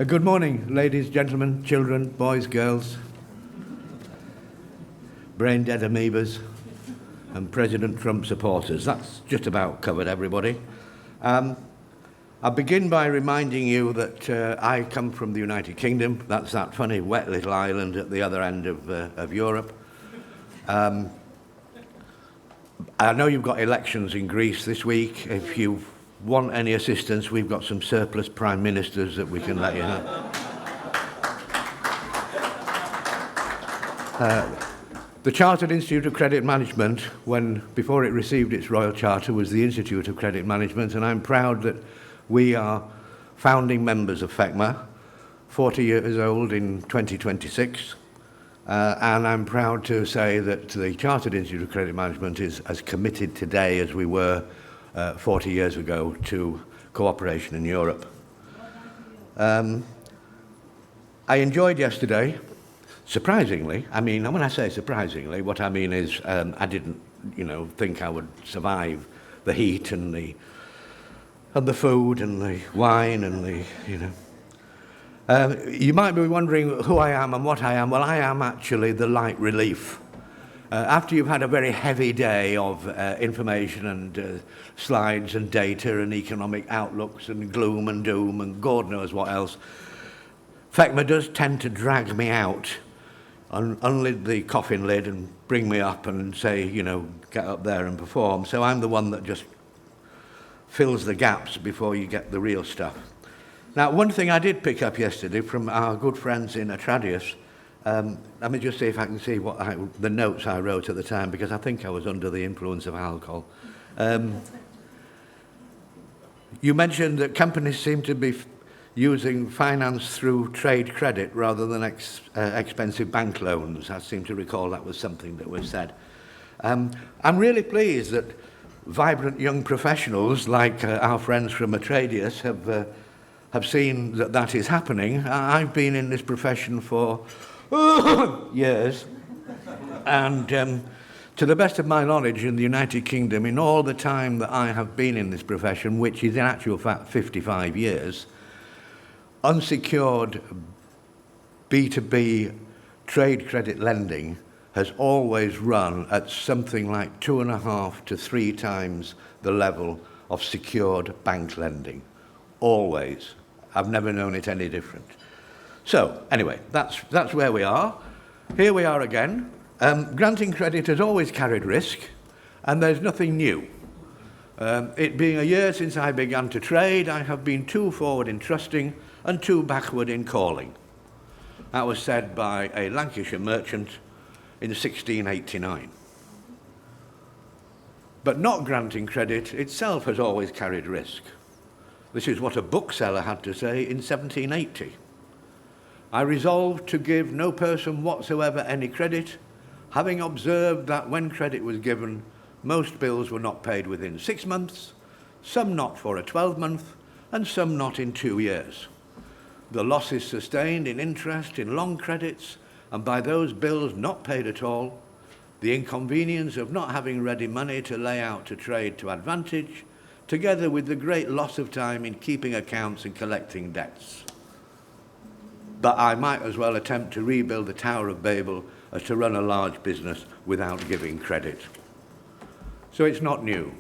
Good morning, ladies, gentlemen, children, boys, girls, brain-dead amoebas, and President Trump supporters. That's just about covered, everybody. I'll begin by reminding you that I come from the United Kingdom. That's that funny, wet little island at the other end of Europe. I know you've got elections in Greece this week. If you want any assistance, we've got some surplus prime ministers that we can let you know. The Chartered Institute of Credit Management, before it received its royal charter, was the Institute of Credit Management, and I'm proud that we are founding members of FECMA, 40 years old in 2026, and I'm proud to say that the Chartered Institute of Credit Management is as committed today as we were 40 years ago to cooperation in Europe. I enjoyed yesterday. Surprisingly, when I say surprisingly, what I mean is I didn't, think I would survive the heat and the food and the wine and you might be wondering who I am and what I am. Well, I am actually the light relief. After you've had a very heavy day of information and slides and data and economic outlooks and gloom and doom and God knows what else, FECMA does tend to drag me out, unlid the coffin lid and bring me up and say, get up there and perform. So I'm the one that just fills the gaps before you get the real stuff. Now, one thing I did pick up yesterday from our good friends in Atradius, let me just see if I can see the notes I wrote at the time, because I think I was under the influence of alcohol. You mentioned that companies seem to be using finance through trade credit rather than expensive bank loans. I seem to recall that was something that was said. I'm really pleased that vibrant young professionals like our friends from Atradius have seen that is happening. I've been in this profession for years, and to the best of my knowledge in the United Kingdom, in all the time that I have been in this profession, which is in actual fact 55 years, unsecured B2B trade credit lending has always run at something like 2.5 to 3 times the level of secured bank lending. Always. I've never known it any different. So, anyway, that's where we are. Here we are again. Granting credit has always carried risk, and there's nothing new. It being a year since I began to trade, I have been too forward in trusting and too backward in calling. That was said by a Lancashire merchant in 1689. But not granting credit itself has always carried risk. This is what a bookseller had to say in 1780. I resolved to give no person whatsoever any credit, having observed that when credit was given, most bills were not paid within 6 months, some not for a 12-month, and some not in 2 years. The losses sustained in interest in long credits, and by those bills not paid at all, the inconvenience of not having ready money to lay out to trade to advantage, together with the great loss of time in keeping accounts and collecting debts. But I might as well attempt to rebuild the Tower of Babel as to run a large business without giving credit. So it's not new.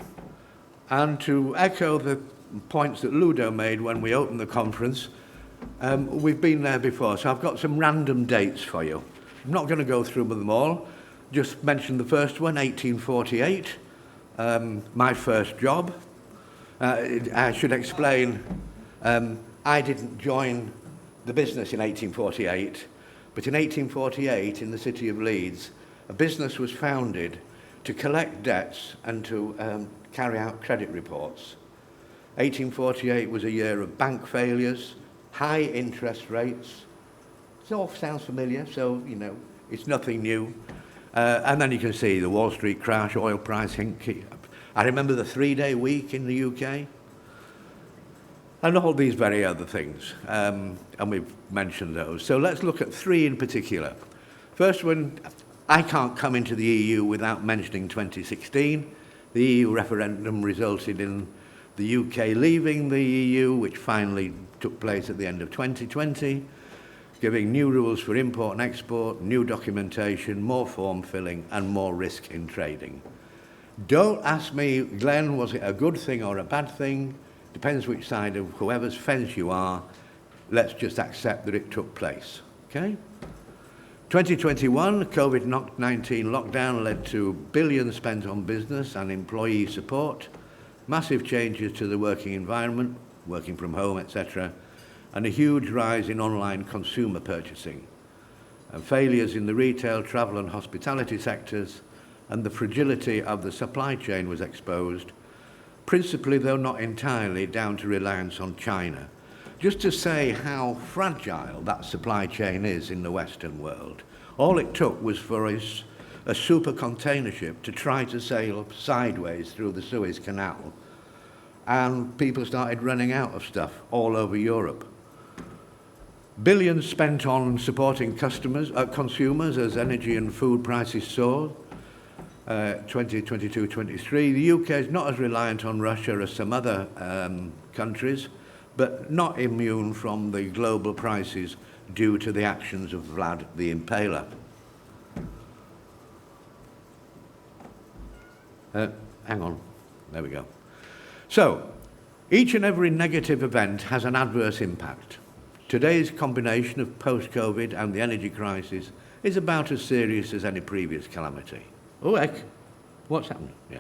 And to echo the points that Ludo made when we opened the conference, we've been there before, so I've got some random dates for you. I'm not going to go through them all, just mention the first one, 1848, my first job. I should explain, I didn't join the business in 1848, but in 1848 in the city of Leeds, a business was founded to collect debts and to carry out credit reports. 1848 was a year of bank failures, high interest rates. It all sounds familiar, so, it's nothing new. And then you can see the Wall Street crash, oil price hinky. I remember the 3-day week in the UK. And all these very other things. And we've mentioned those. So let's look at 3 in particular. First one, I can't come into the EU without mentioning 2016. The EU referendum resulted in the UK leaving the EU, which finally took place at the end of 2020, giving new rules for import and export, new documentation, more form filling, and more risk in trading. Don't ask me, Glen, was it a good thing or a bad thing? Depends which side of whoever's fence you are. Let's just accept that it took place, okay? 2021, COVID-19 lockdown led to billions spent on business and employee support, massive changes to the working environment, working from home, etc., and a huge rise in online consumer purchasing, and failures in the retail, travel and hospitality sectors, and the fragility of the supply chain was exposed, principally, though not entirely, down to reliance on China. Just to say how fragile that supply chain is in the Western world. All it took was for a super container ship to try to sail sideways through the Suez Canal, and people started running out of stuff all over Europe. Billions spent on supporting consumers as energy and food prices soared. 2022-23, the UK is not as reliant on Russia as some other countries, but not immune from the global prices due to the actions of Vlad the Impaler. Hang on, there we go. So, each and every negative event has an adverse impact. Today's combination of post-COVID and the energy crisis is about as serious as any previous calamity. Oh, heck, what's happened? Yeah.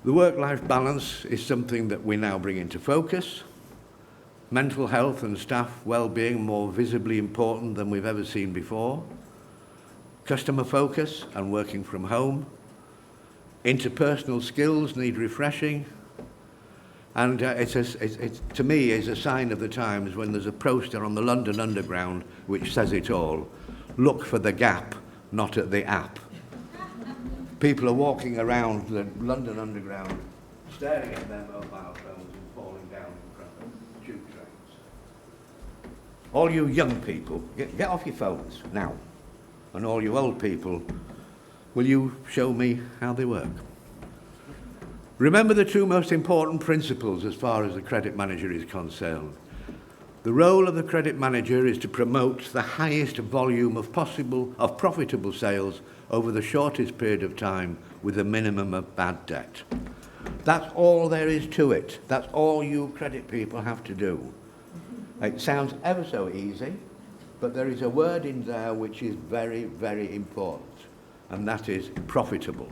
The work-life balance is something that we now bring into focus. Mental health and staff well-being more visibly important than we've ever seen before. Customer focus and working from home. Interpersonal skills need refreshing. And to me, it's a sign of the times when there's a poster on the London Underground which says it all. Look for the gap, not at the app. People are walking around the London Underground, staring at their mobile phones and falling down in front of tube trains. All you young people, get off your phones now. And all you old people, will you show me how they work? Remember the two most important principles as far as the credit manager is concerned. The role of the credit manager is to promote the highest volume of profitable sales over the shortest period of time with a minimum of bad debt. That's all there is to it. That's all you credit people have to do. It sounds ever so easy, but there is a word in there which is very, very important, and that is profitable.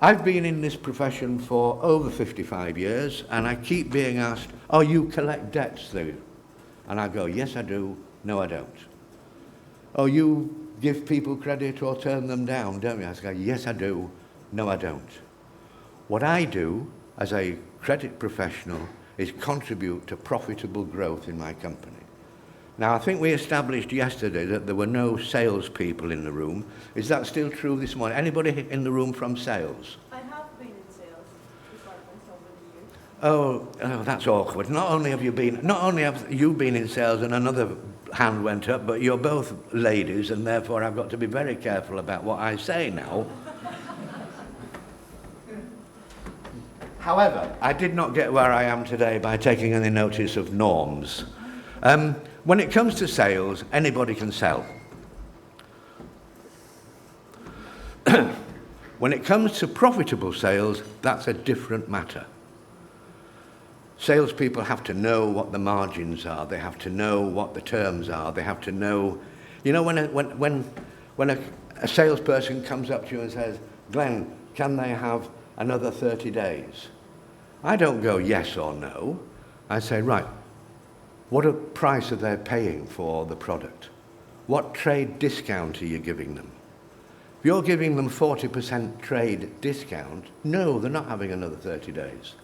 I've been in this profession for over 55 years, and I keep being asked, oh, you collect debts, do you? And I go, yes, I do. No, I don't. Oh, you give people credit or turn them down, don't you? I go, yes, I do. No, I don't. What I do as a credit professional is contribute to profitable growth in my company. Now, I think we established yesterday that there were no salespeople in the room. Is that still true this morning? Anybody in the room from sales? I have been in sales departments over the years. Oh, that's awkward. Not only have you been in sales, and another hand went up, but you're both ladies, and therefore I've got to be very careful about what I say now. However, I did not get where I am today by taking any notice of norms. When it comes to sales, anybody can sell. When it comes to profitable sales, that's a different matter. Salespeople have to know what the margins are. They have to know what the terms are. They have to know, you know, when a salesperson comes up to you and says, Glen, can they have another 30 days? I don't go yes or no. I say, right, what price are they paying for the product? What trade discount are you giving them? If you're giving them 40% trade discount, no, they're not having another 30 days.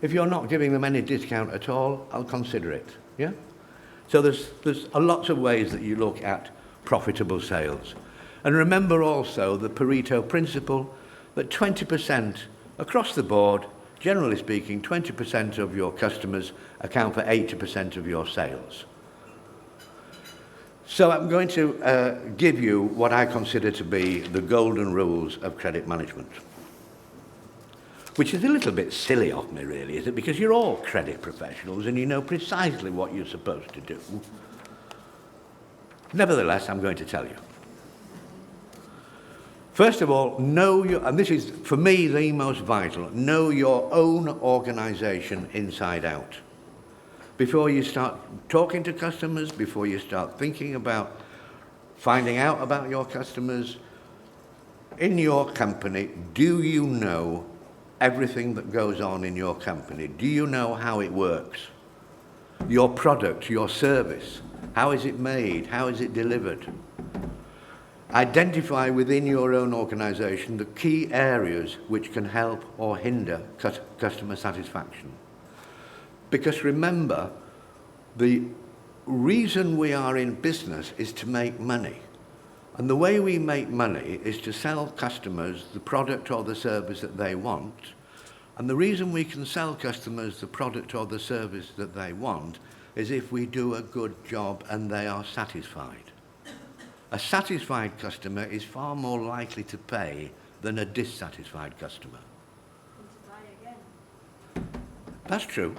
If you're not giving them any discount at all, I'll consider it, yeah? So there's lots of ways that you look at profitable sales. And remember also the Pareto principle that 20% across the board, generally speaking, 20% of your customers account for 80% of your sales. So I'm going to give you what I consider to be the golden rules of credit management. which is a little bit silly of me, really, is it? Because you're all credit professionals and you know precisely what you're supposed to do. Nevertheless, I'm going to tell you. First of all, know your, and this is, for me, the most vital, know your own organisation inside out. Before you start talking to customers, before you start thinking about finding out about your customers, in your company, do you know everything that goes on in your company? Do you know how it works? Your product, your service, how is it made? How is it delivered? Identify within your own organisation the key areas which can help or hinder customer satisfaction. Because remember, the reason we are in business is to make money. And the way we make money is to sell customers the product or the service that they want. And the reason we can sell customers the product or the service that they want is if we do a good job and they are satisfied. A satisfied customer is far more likely to pay than a dissatisfied customer. And to buy again. That's true.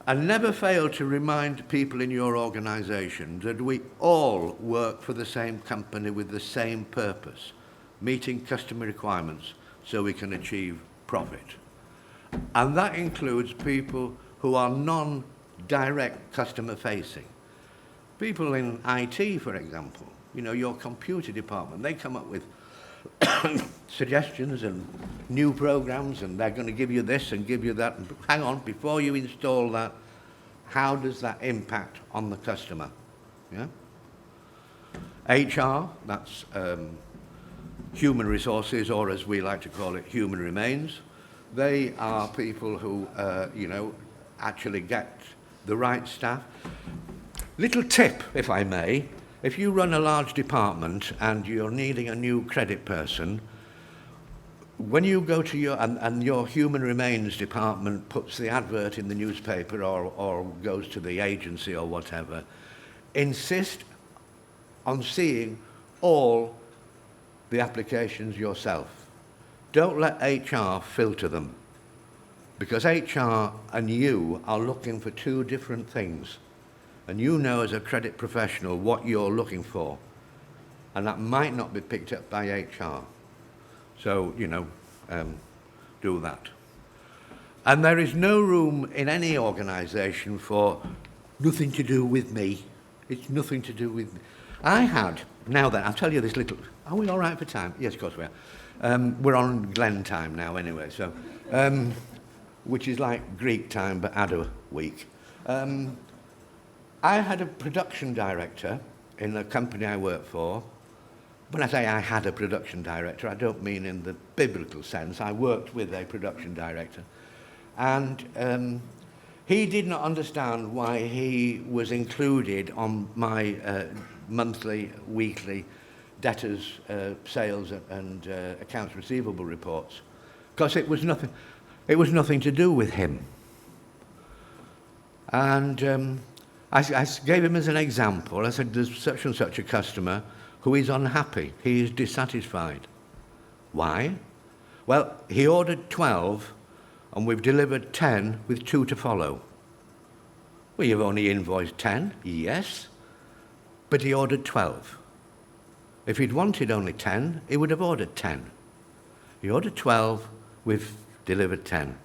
And never fail to remind people in your organisation that we all work for the same company with the same purpose, meeting customer requirements so we can achieve profit. And that includes people who are non-direct customer facing. People in IT, for example, you know, your computer department, they come up with suggestions and new programs, and they're going to give you this and give you that. And hang on, before you install that, how does that impact on the customer? Yeah? HR, that's human resources, or as we like to call it, human remains. They are people who, you know, actually get the right staff. Little tip, if I may, if you run a large department and you're needing a new credit person, when you go to your human remains department puts the advert in the newspaper or goes to the agency or whatever, insist on seeing all the applications yourself. Don't let HR filter them, because HR and you are looking for two different things. And you know as a credit professional what you're looking for. And that might not be picked up by HR. So, you know, do that. And there is no room in any organisation for nothing to do with me. It's nothing to do with me. I had, now then, I'll tell you this little, are we all right for time? Yes, of course we are. We're on Glen time now anyway, so, which is like Greek time, but add a week. I had a production director in the company I worked for. When I say I had a production director, I don't mean in the biblical sense. I worked with a production director. And he did not understand why he was included on my monthly, weekly debtors, sales and accounts receivable reports, because it was nothing to do with him. And I gave him as an example. I said, there's such and such a customer who is unhappy. He is dissatisfied. Why? Well, he ordered 12, and we've delivered 10 with 2 to follow. Well, you've only invoiced 10, yes, but he ordered 12. If he'd wanted only 10, he would have ordered 10. He ordered 12, we've delivered 10.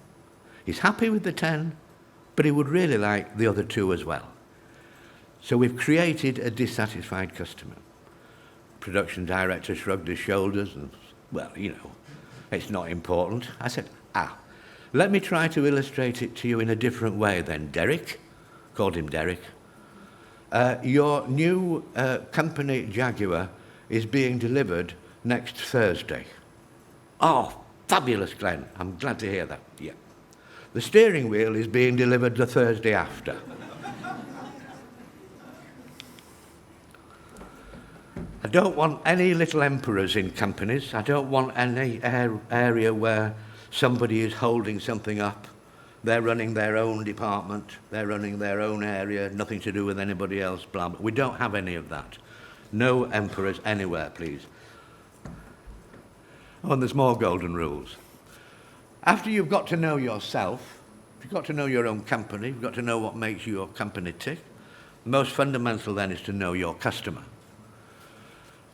He's happy with the 10, but he would really like the other 2 as well. So we've created a dissatisfied customer. Production director shrugged his shoulders and, well, you know, it's not important. I said, let me try to illustrate it to you in a different way then. Derek, called him Derek, your new company Jaguar is being delivered next Thursday. Oh, fabulous, Glen. I'm glad to hear that. Yeah. The steering wheel is being delivered the Thursday after. I don't want any little emperors in companies. I don't want any area where somebody is holding something up. They're running their own department. They're running their own area, nothing to do with anybody else, blah, blah. We don't have any of that. No emperors anywhere, please. Oh, and there's more golden rules. After you've got to know yourself, you've got to know your own company, you've got to know what makes your company tick. The most fundamental then is to know your customer.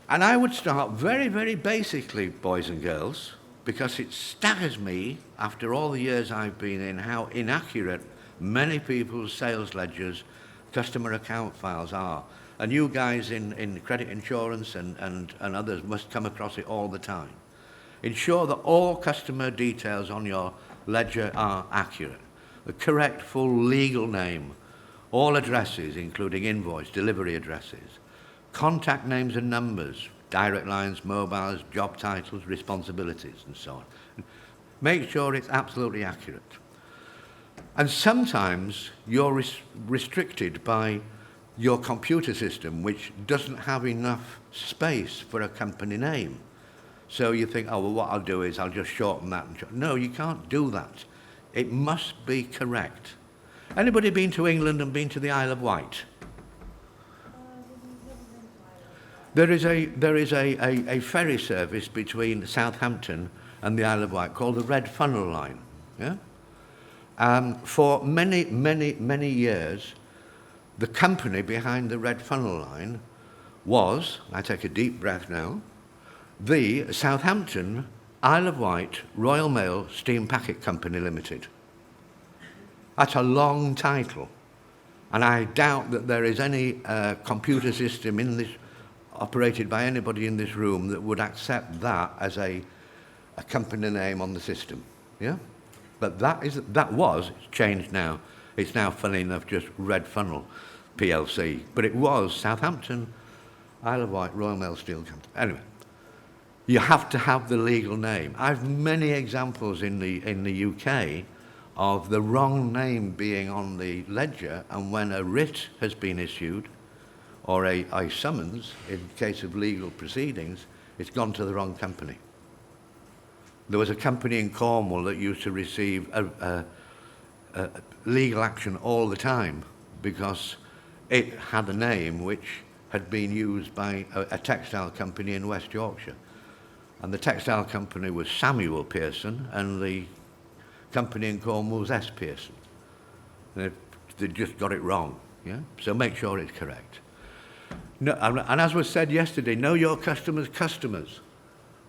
And I would start very, very basically, boys and girls, because it staggers me, after all the years I've been in, how inaccurate many people's sales ledgers, customer account files are. And you guys in credit insurance and others must come across it all the time. Ensure that all customer details on your ledger are accurate. The correct full legal name, all addresses, including invoice, delivery addresses, contact names and numbers, direct lines, mobiles, job titles, responsibilities, and so on. Make sure it's absolutely accurate. And sometimes you're restricted by your computer system, which doesn't have enough space for a company name. So you think, oh, well, what I'll do is I'll just shorten that. No, you can't do that. It must be correct. Anybody been to England and been to the Isle of Wight? There is a ferry service between Southampton and the Isle of Wight called the Red Funnel Line. Yeah? For many, many, many years, the company behind the Red Funnel Line was, I take a deep breath now, the Southampton Isle of Wight Royal Mail Steam Packet Company Limited. That's a long title, and I doubt that there is any computer system in this operated by anybody in this room that would accept that as a company name on the system. Yeah? But that was, it's changed now. It's now, funny enough, just Red Funnel PLC. But it was Southampton Isle of Wight Royal Mail Steel Company. Anyway, you have to have the legal name. I've many examples in the UK of the wrong name being on the ledger, and when a writ has been issued, or a summons, in case of legal proceedings, it's gone to the wrong company. There was a company in Cornwall that used to receive legal action all the time because it had a name which had been used by a textile company in West Yorkshire. And the textile company was Samuel Pearson, and the company in Cornwall was S. Pearson. They just got it wrong. Yeah? So make sure it's correct. No, and as was said yesterday, know your customers' customers,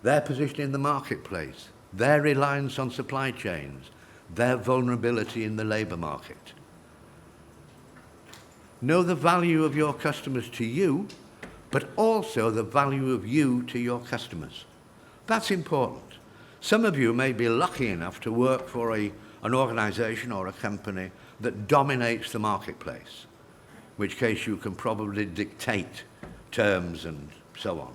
their position in the marketplace, their reliance on supply chains, their vulnerability in the labour market. Know the value of your customers to you, but also the value of you to your customers. That's important. Some of you may be lucky enough to work for an organisation or a company that dominates the marketplace, in which case you can probably dictate terms and so on.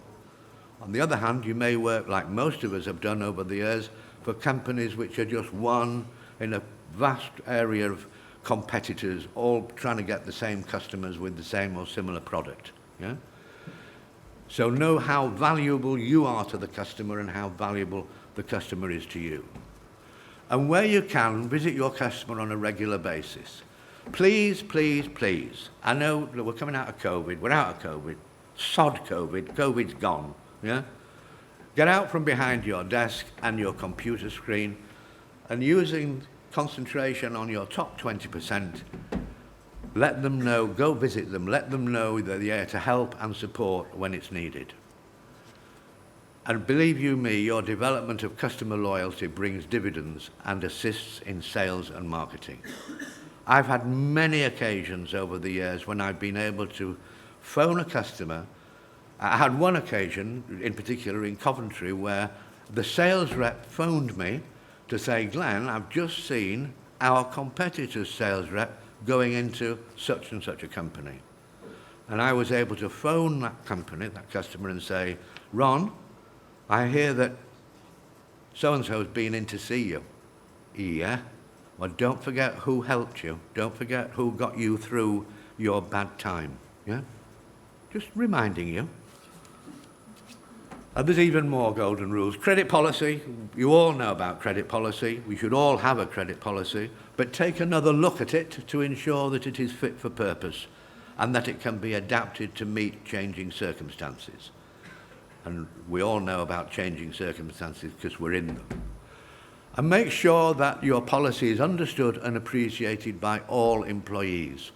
On the other hand, you may work, like most of us have done over the years, for companies which are just one in a vast area of competitors, all trying to get the same customers with the same or similar product. Yeah? So know how valuable you are to the customer and how valuable the customer is to you. And where you can, visit your customer on a regular basis. Please, please, please. I know that we're coming out of COVID. We're out of COVID. Sod COVID. COVID's gone. Yeah? Get out from behind your desk and your computer screen, and using concentration on your top 20%, let them know, go visit them, let them know that they're there to help and support when it's needed. And believe you me, your development of customer loyalty brings dividends and assists in sales and marketing. I've had many occasions over the years when I've been able to phone a customer. I had one occasion in particular in Coventry where the sales rep phoned me to say, Glen, I've just seen our competitor's sales rep going into such and such a company. And I was able to phone that company, that customer, and say, Ron, I hear that so-and-so has been in to see you. Yeah? Well, don't forget who helped you. Don't forget who got you through your bad time. Yeah? Just reminding you. And there's even more golden rules. Credit policy, you all know about credit policy. We should all have a credit policy, but take another look at it to ensure that it is fit for purpose and that it can be adapted to meet changing circumstances. And we all know about changing circumstances because we're in them. And make sure that your policy is understood and appreciated by all employees.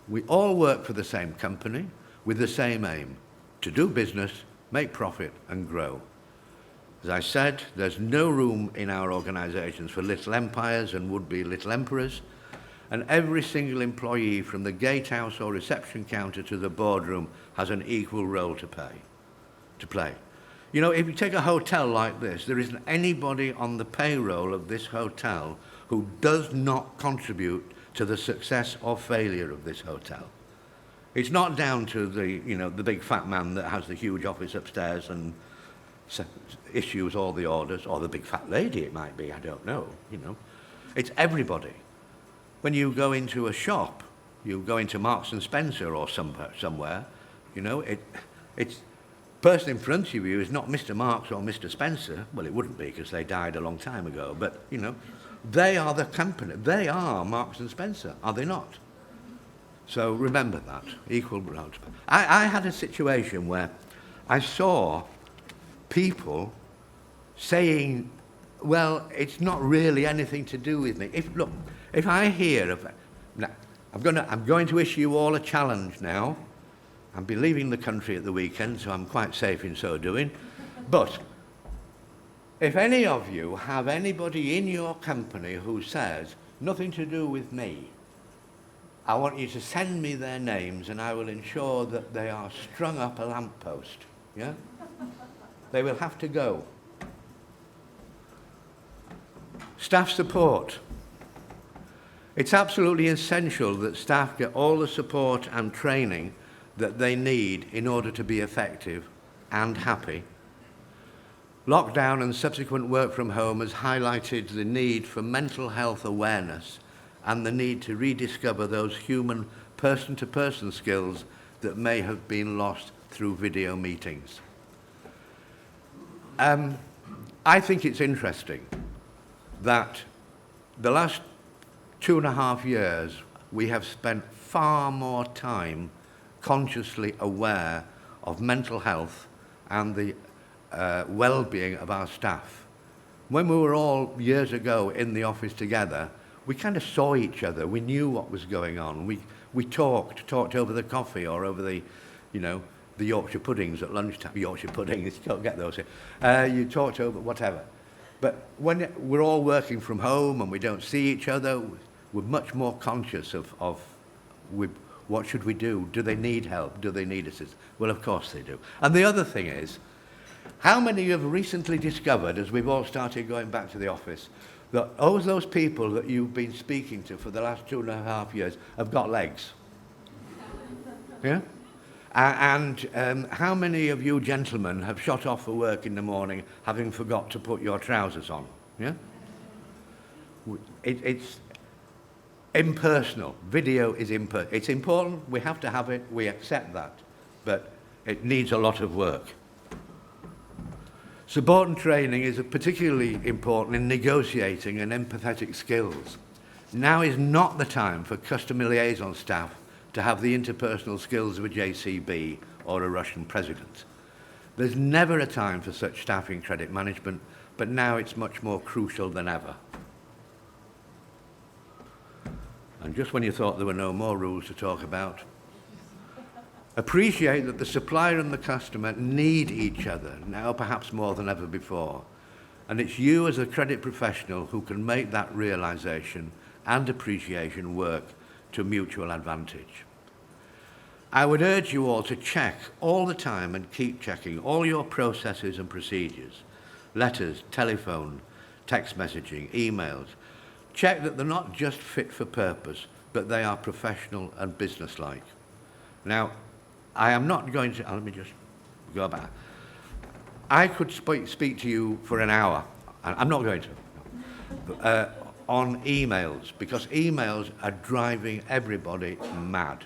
We all work for the same company with the same aim, to do business, make profit and grow. As I said, there's no room in our organisations for little empires and would-be little emperors, and every single employee from the gatehouse or reception counter to the boardroom has an equal role to play. You know, if you take a hotel like this, there isn't anybody on the payroll of this hotel who does not contribute to the success or failure of this hotel. It's not down to the big fat man that has the huge office upstairs and issues all the orders, or the big fat lady it might be, I don't know, It's everybody. When you go into a shop, you go into Marks and Spencer or somewhere, it's person in front of you is not Mr. Marks or Mr. Spencer. Well, it wouldn't be because they died a long time ago, but, they are the company. They are Marks and Spencer, are they not? So remember that, equal roles. I had a situation where I saw people saying, well, it's not really anything to do with me. If I hear of, now, I'm going to issue you all a challenge now. I'll be leaving the country at the weekend, so I'm quite safe in so doing. But if any of you have anybody in your company who says, nothing to do with me, I want you to send me their names and I will ensure that they are strung up a lamppost. Yeah? They will have to go. Staff support. It's absolutely essential that staff get all the support and training that they need in order to be effective and happy. Lockdown and subsequent work from home has highlighted the need for mental health awareness and the need to rediscover those human person-to-person skills that may have been lost through video meetings. I think it's interesting that the last 2.5 years we have spent far more time consciously aware of mental health and the well-being of our staff. When we were all years ago in the office together, we kind of saw each other. We knew what was going on. We talked over the coffee or over the Yorkshire puddings at lunchtime. Yorkshire puddings, you can't get those here. You talked over whatever. But when we're all working from home and we don't see each other, we're much more conscious of what should we do? Do they need help? Do they need assistance? Well, of course they do. And the other thing is, how many have recently discovered, as we've all started going back to the office, that all those people that you've been speaking to for the last 2.5 years have got legs? Yeah? And how many of you gentlemen have shot off for work in the morning having forgot to put your trousers on? Yeah? It's impersonal. Video is impersonal. It's important. We have to have it. We accept that. But it needs a lot of work. Support and training is particularly important in negotiating and empathetic skills. Now is not the time for customer liaison staff to have the interpersonal skills of a JCB or a Russian president. There's never a time for such staff in credit management, but now it's much more crucial than ever. And just when you thought there were no more rules to talk about, appreciate that the supplier and the customer need each other, now perhaps more than ever before. And it's you as a credit professional who can make that realisation and appreciation work to mutual advantage. I would urge you all to check all the time and keep checking all your processes and procedures, letters, telephone, text messaging, emails. Check that they're not just fit for purpose, but they are professional and businesslike. Now, I am not going to, let me just go back. I could speak to you for an hour. I'm not going to. On emails, because emails are driving everybody mad.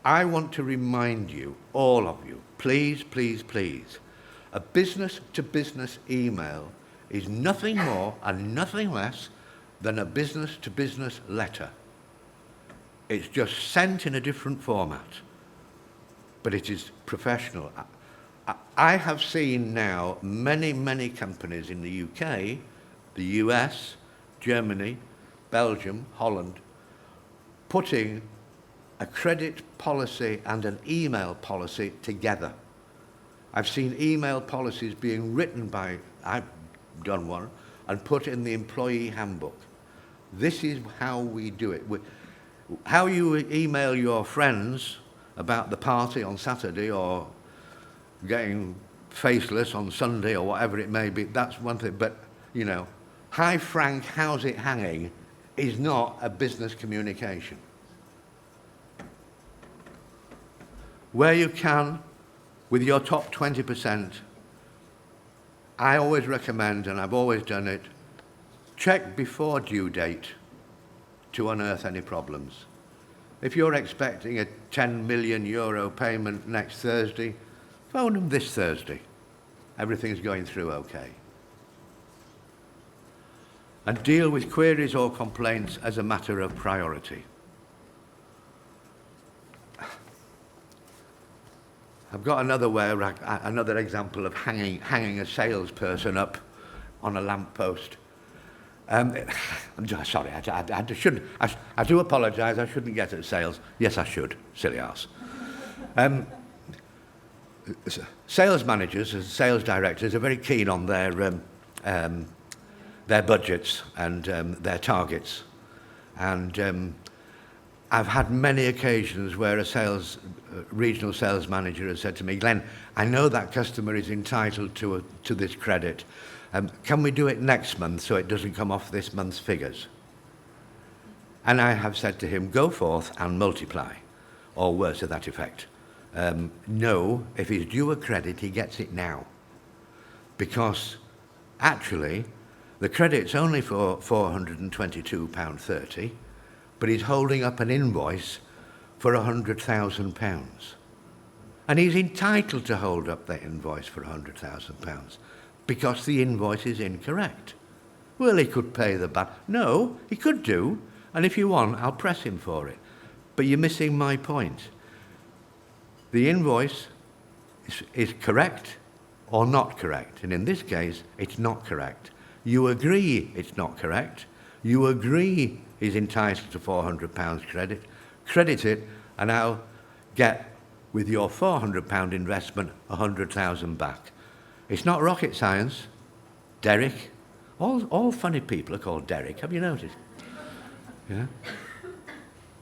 I want to remind you, all of you, please, please, please, a business-to-business email is nothing more and nothing less than a business-to-business letter. It's just sent in a different format, but it is professional. I have seen now many, many companies in the UK the US, Germany, Belgium, Holland, putting a credit policy and an email policy together. I've seen email policies being written by, I've done one, and put in the employee handbook. This is how we do it. How you email your friends about the party on Saturday or getting faceless on Sunday or whatever it may be, that's one thing. But, you know, hi Frank, how's it hanging, is not a business communication. Where you can, with your top 20%, I always recommend, and I've always done it, check before due date to unearth any problems. If you're expecting a €10 million payment next Thursday, phone them this Thursday. Everything's going through okay. And deal with queries or complaints as a matter of priority. I've got another example of hanging a salesperson up on a lamppost. I'm sorry, I do apologise, I shouldn't get at sales. Yes, I should, silly arse. Sales managers and sales directors are very keen on their budgets and their targets. And I've had many occasions where a regional sales manager has said to me, Glenn, I know that customer is entitled to this credit. Can we do it next month so it doesn't come off this month's figures? And I have said to him, go forth and multiply, or words to that effect. No, if he's due a credit, he gets it now. Because actually, the credit's only for £422.30, but he's holding up an invoice for £100,000. And he's entitled to hold up that invoice for £100,000 because the invoice is incorrect. Well, he could pay the back. No, he could do, and if you want, I'll press him for it. But you're missing my point. The invoice is correct or not correct, and in this case, it's not correct. You agree it's not correct. You agree he's entitled to £400 credit. Credit it, and I'll get, with your £400 investment, £100,000 back. It's not rocket science. Derek. All funny people are called Derek. Have you noticed? Yeah.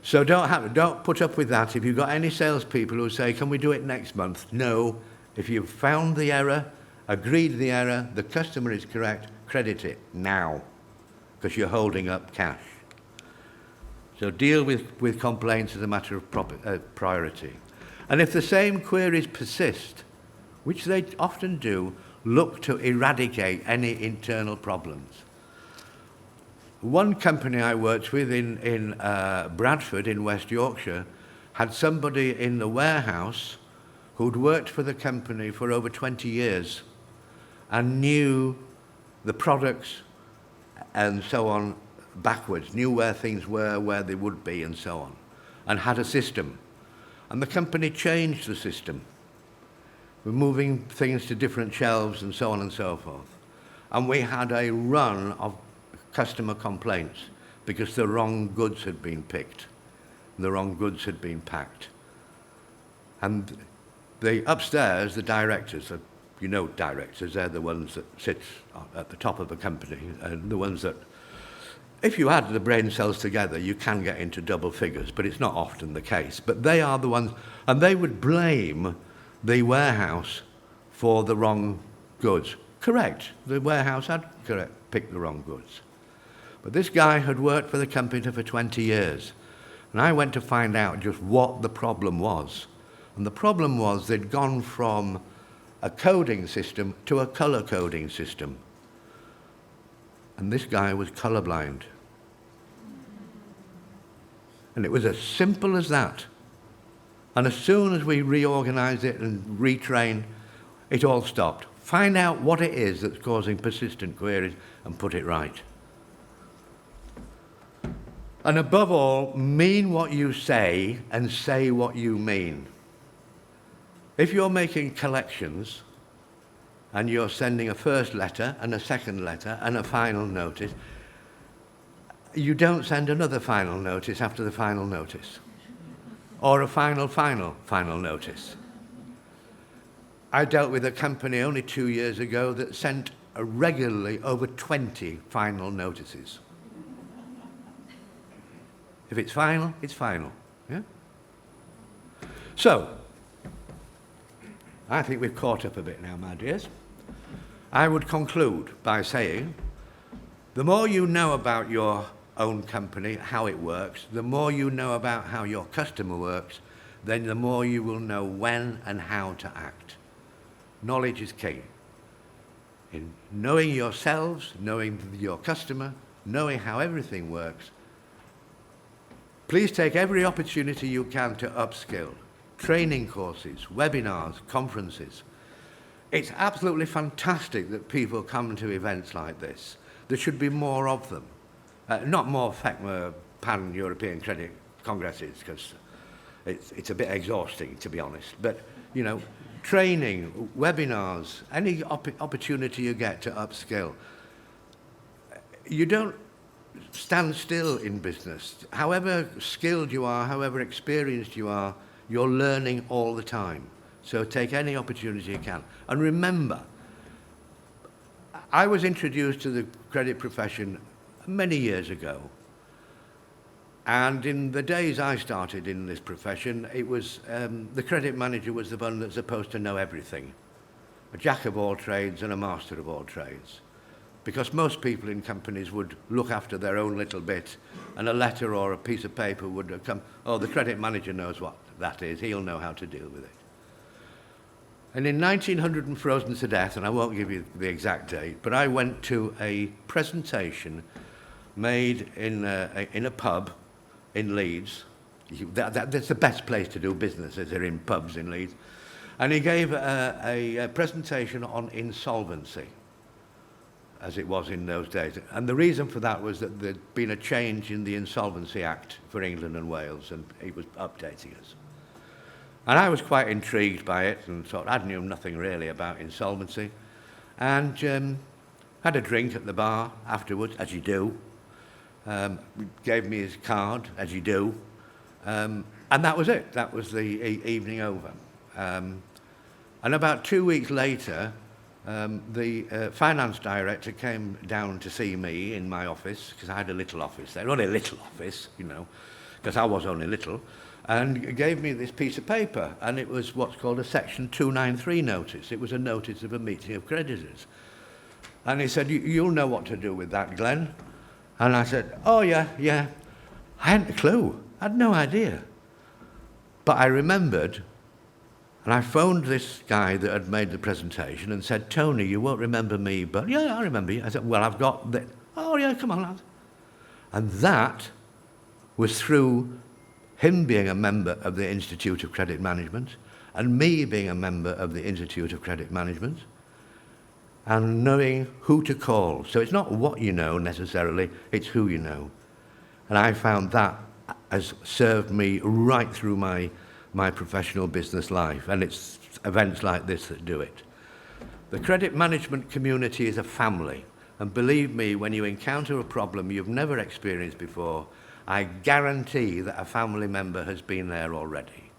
So don't put up with that. If you've got any salespeople who say, can we do it next month? No. If you've found the error, agreed the error, the customer is correct, credit it now, because you're holding up cash. So deal with complaints as a matter of priority. And if the same queries persist, which they often do, look to eradicate any internal problems. One company I worked with in Bradford in West Yorkshire had somebody in the warehouse who'd worked for the company for over 20 years and knew the products and so on backwards, knew where things were, where they would be, and so on, and had a system. And the company changed the system. We're moving things to different shelves and so on and so forth. And we had a run of customer complaints because the wrong goods had been picked, the wrong goods had been packed. And upstairs, the directors, you know directors, they're the ones that sit at the top of the company, and the ones that, if you add the brain cells together, you can get into double figures, but it's not often the case. But they are the ones, and they would blame the warehouse for the wrong goods. Correct, the warehouse had picked the wrong goods. But this guy had worked for the company for 20 years, and I went to find out just what the problem was. And the problem was they'd gone from a coding system to a color coding system. And this guy was colorblind. And it was as simple as that. And as soon as we reorganized it and retrained, it all stopped. Find out what it is that's causing persistent queries and put it right. And above all, mean what you say and say what you mean. If you're making collections and you're sending a first letter and a second letter and a final notice, you don't send another final notice after the final notice, or a final notice. I dealt with a company only 2 years ago that sent regularly over 20 final notices. If it's final, it's final. Yeah? So, I think we've caught up a bit now, my dears. I would conclude by saying, the more you know about your own company, how it works, the more you know about how your customer works, then the more you will know when and how to act. Knowledge is key. In knowing yourselves, knowing your customer, knowing how everything works, please take every opportunity you can to upskill. Training courses, webinars, conferences. It's absolutely fantastic that people come to events like this. There should be more of them. Not more FECMA pan-European credit congresses, because it's a bit exhausting, to be honest. But, you know, training, webinars, any opportunity you get to upskill. You don't stand still in business. However skilled you are, however experienced you are, you're learning all the time. So take any opportunity you can. And remember, I was introduced to the credit profession many years ago. And in the days I started in this profession, it was the credit manager was the one that's supposed to know everything. A jack of all trades and a master of all trades. Because most people in companies would look after their own little bit, and a letter or a piece of paper would come, oh, the credit manager knows what that is, he'll know how to deal with it. And in 1900 and frozen to death, and I won't give you the exact date, but I went to a presentation made in a pub in Leeds. That's the best place to do business, is there, in pubs in Leeds. And he gave a presentation on insolvency, as it was in those days. And the reason for that was that there'd been a change in the Insolvency Act for England and Wales, and he was updating us. And I was quite intrigued by it and thought I knew nothing really about insolvency. And had a drink at the bar afterwards, as you do. Gave me his card, as you do. And that was it. That was the evening over. And about 2 weeks later, the finance director came down to see me in my office, because I had a little office there, only a little office, you know, because I was only little, and gave me this piece of paper, and it was what's called a Section 293 notice. It was a notice of a meeting of creditors. And he said, you'll know what to do with that, Glen. And I said, oh, yeah. I hadn't a clue. I had no idea. But I remembered, and I phoned this guy that had made the presentation and said, Tony, you won't remember me, but yeah, I remember you. I said, well, I've got that. Oh, yeah, come on, lad. And that was through him being a member of the Institute of Credit Management and me being a member of the Institute of Credit Management and knowing who to call. So it's not what you know necessarily, it's who you know. And I found that has served me right through my professional business life, and it's events like this that do it. The credit management community is a family, and believe me, when you encounter a problem you've never experienced before, I guarantee that a family member has been there already.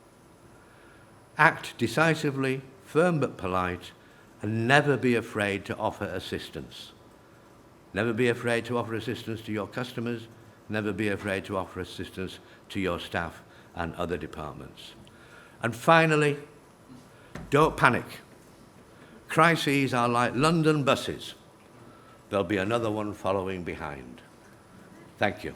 Act decisively, firm but polite, and never be afraid to offer assistance. Never be afraid to offer assistance to your customers, never be afraid to offer assistance to your staff and other departments. And finally, don't panic. Crises are like London buses. There'll be another one following behind. Thank you.